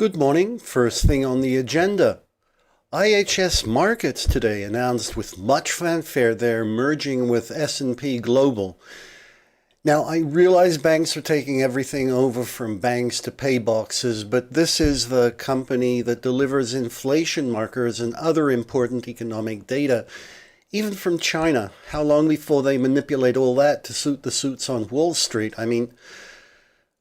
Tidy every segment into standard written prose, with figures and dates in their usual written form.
Good morning. First thing on the agenda. IHS Markets today announced with much fanfare they're merging with S&P Global. Now, I realize banks are taking everything over from banks to pay boxes, but this is the company that delivers inflation markers and other important economic data, even from China. How long before they manipulate all that to suit the suits on Wall Street?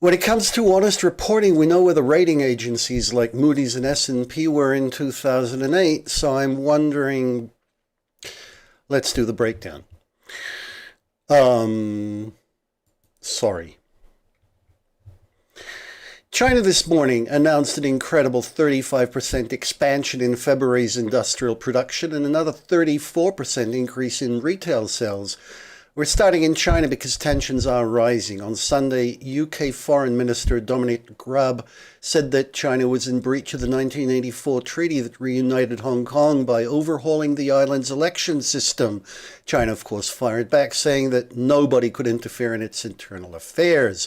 When it comes to honest reporting, we know where the rating agencies like Moody's and S&P were in 2008, so I'm wondering, let's do the breakdown. Sorry. China this morning announced an incredible 35% expansion in February's industrial production and another 34% increase in retail sales. We're starting in China because tensions are rising. On Sunday, UK Foreign Minister Dominic Raab said that China was in breach of the 1984 treaty that reunited Hong Kong by overhauling the island's election system. China, of course, fired back, saying that nobody could interfere in its internal affairs.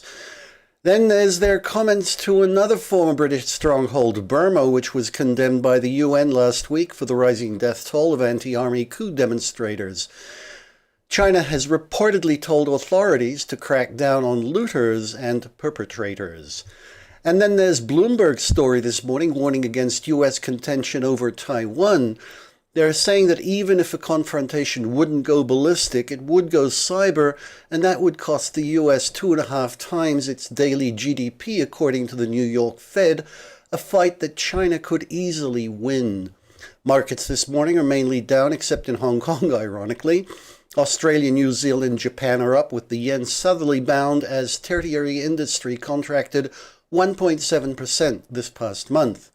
Then there's their comments to another former British stronghold, Burma, which was condemned by the UN last week for the rising death toll of anti-army coup demonstrators. China has reportedly told authorities to crack down on looters and perpetrators. And then there's Bloomberg's story this morning warning against U.S. contention over Taiwan. They're saying that even if a confrontation wouldn't go ballistic, it would go cyber, and that would cost the U.S. 2.5 times its daily GDP, according to the New York Fed, a fight that China could easily win. Markets this morning are mainly down, except in Hong Kong, ironically. Australia, New Zealand, and Japan are up, with the yen southerly bound as tertiary industry contracted 1.7% this past month.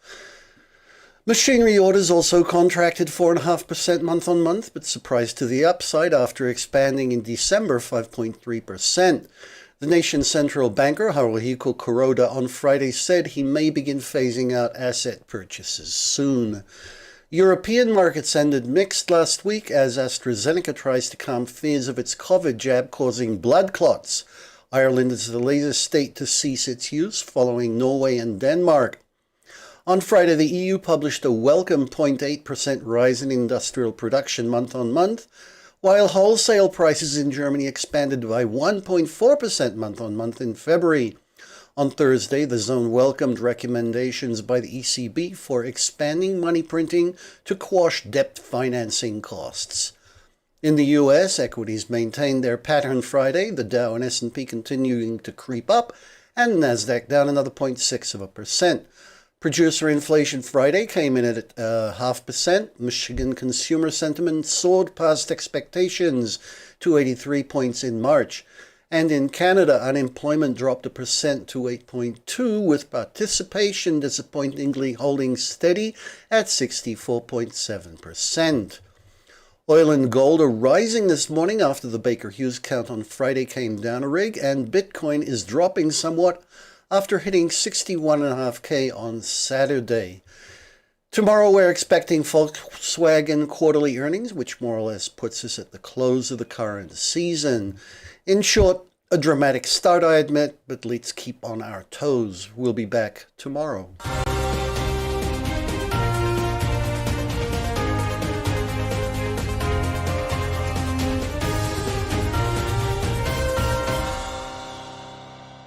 Machinery orders also contracted 4.5% month-on-month, but surprised to the upside after expanding in December 5.3%. The nation's central banker, Haruhiko Kuroda, on Friday said he may begin phasing out asset purchases soon. European markets ended mixed last week as AstraZeneca tries to calm fears of its COVID jab causing blood clots. Ireland is the latest state to cease its use, following Norway and Denmark. On Friday, the EU published a welcome 0.8% rise in industrial production month-on-month, while wholesale prices in Germany expanded by 1.4% month-on-month in February. On Thursday, the zone welcomed recommendations by the ECB for expanding money printing to quash debt financing costs. In the U.S., equities maintained their pattern Friday, the Dow and S&P continuing to creep up, and Nasdaq down another 0.6%. Producer inflation Friday came in at 0.5%. Michigan consumer sentiment soared past expectations to 83 points in March. And in Canada, unemployment dropped 1% to 8.2%, with participation disappointingly holding steady at 64.7%. Oil and gold are rising this morning after the Baker Hughes count on Friday came down a rig, and Bitcoin is dropping somewhat after hitting 61.5K on Saturday. Tomorrow we're expecting Volkswagen quarterly earnings, which more or less puts us at the close of the current season. In short, a dramatic start, I admit, but let's keep on our toes. We'll be back tomorrow.